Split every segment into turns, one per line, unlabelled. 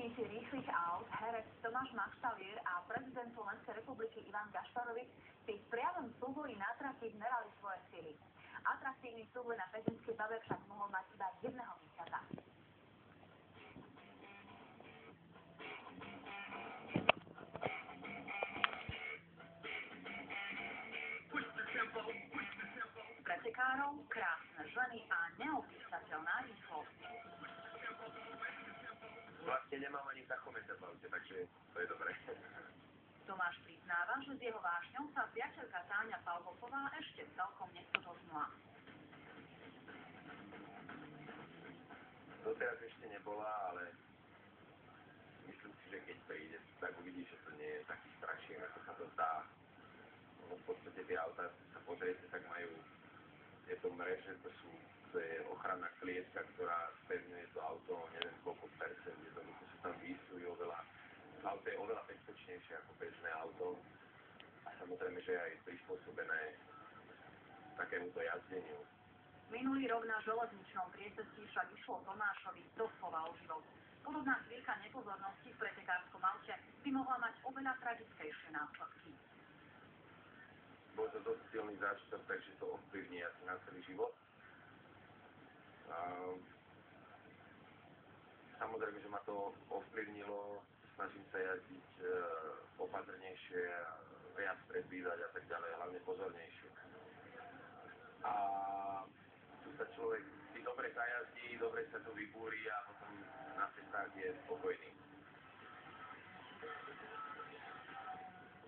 Vlastníci rýchlych aut, herec Tomáš Maštalier a prezident Slovenskej republiky Ivan Gašparovič si v priamom súboji na trati zmerali svoje sily. Atraktívny súboj na Pezinskej Babe však mohol mať iba jedného víťaza. Pretekárov, krásne ženy a neopísateľná rýchlosť.
Vlastne nemám ani tachometer v aute, takže to je dobré.
Tomáš priznáva, že s jeho vášňou sa priateľka Táňa Palhofová ešte celkom nestotožnila.
Doteraz ešte nebola, ale myslím si, že keď príde, tak uvidí, že to nie je taký strašný, ako sa to zdá. No, v podstate tie autá, sa pozriete, tak majú tieto mreže, to je ochranná klietka, ktorá spevňuje to auto, neviem koľko percent, jednoducho sa tam výsujú oveľa. Auto je oveľa bezpečnejšie ako bežné auto a samozrejme, že je aj prispôsobené takémuto jazdeniu.
Minulý rok na železničnom priecestí však išlo Tomášovi doslova o život. Podobná chvíľka nepozornosti v pretekárskom aute by mohla mať oveľa tragickejšie následky.
Bol to dosť silný zážitok, takže to ovplyvní asi na celý život. Samozrejme, že ma to ovplyvnilo, snažím sa jazdiť opatrnejšie, viac predvídať a tak ďalej, hlavne pozornejšie. A tu sa človek si dobre zajazdí, dobre sa to vybúri a potom na cestách je spokojný.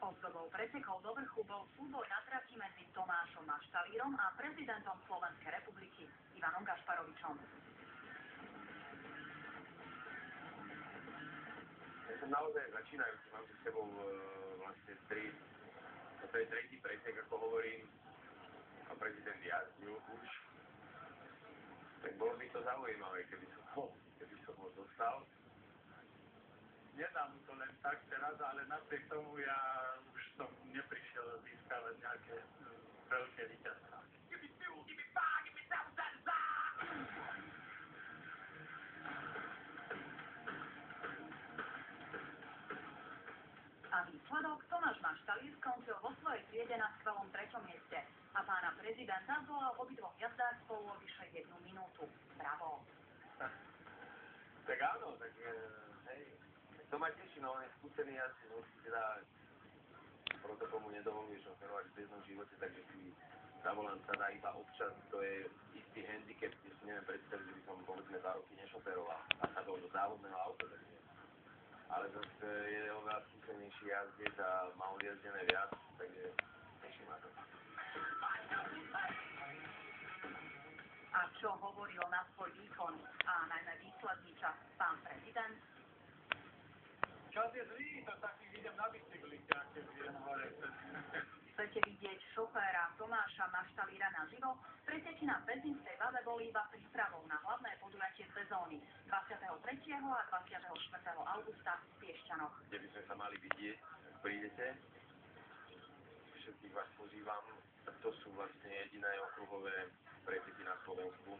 Ozdobou pretekov do vrchu bol súboj na trati medzi Tomášom Maštalírom a prezidentom Slovenskej republiky Ivanom Gašparovičom.
Ja som naozaj začínajúci, mám za sebou vlastne toto je tretí pretek, ako hovorím, a prezident jazdil už. Tak bolo by to zaujímavé, keby som ho dostal.
Nedá mu to len tak teraz, ale napriek tomu ja už som neprišiel získavať nejaké veľké víťazstvá.
A výsledok Tomáš Maštalír skončil vo svojej triede na skvelom 3. mieste a pána prezidenta zdolal obidvoch jazdách spolu o vyše 1 minútu. Bravo.
Tak áno, tak hej. To ma teší, no on je skúsený asi, musí teda protokol mu nedovoluje šoferovať v bežnom živote, takže si za volant sa dá iba občas, to je istý handicap, kde si neviem predstaviť, že by som povedzme 2 roky nešoferoval a sa do závodného auta, takže. Ale zase je oveľa skúsenejší jazdec a má odjazdené viac, takže teší ma to.
A čo hovoril na svoj výkon a najmä výsledný čas pán prezident?
Čas je zlý, to taký idem na bicykli, keď idem hore.
Chcete vidieť šoféra Tomáša Maštalíra naživo? Preteky na Pezinskej Babe boli iba prípravou na hlavné podujatie sezóny 23. a 24. augusta v Piešťanoch.
Kde by sme sa mali vidieť, ak prídete. Všetkých vás pozývam. To sú vlastne jediné okruhové preteky na Slovensku.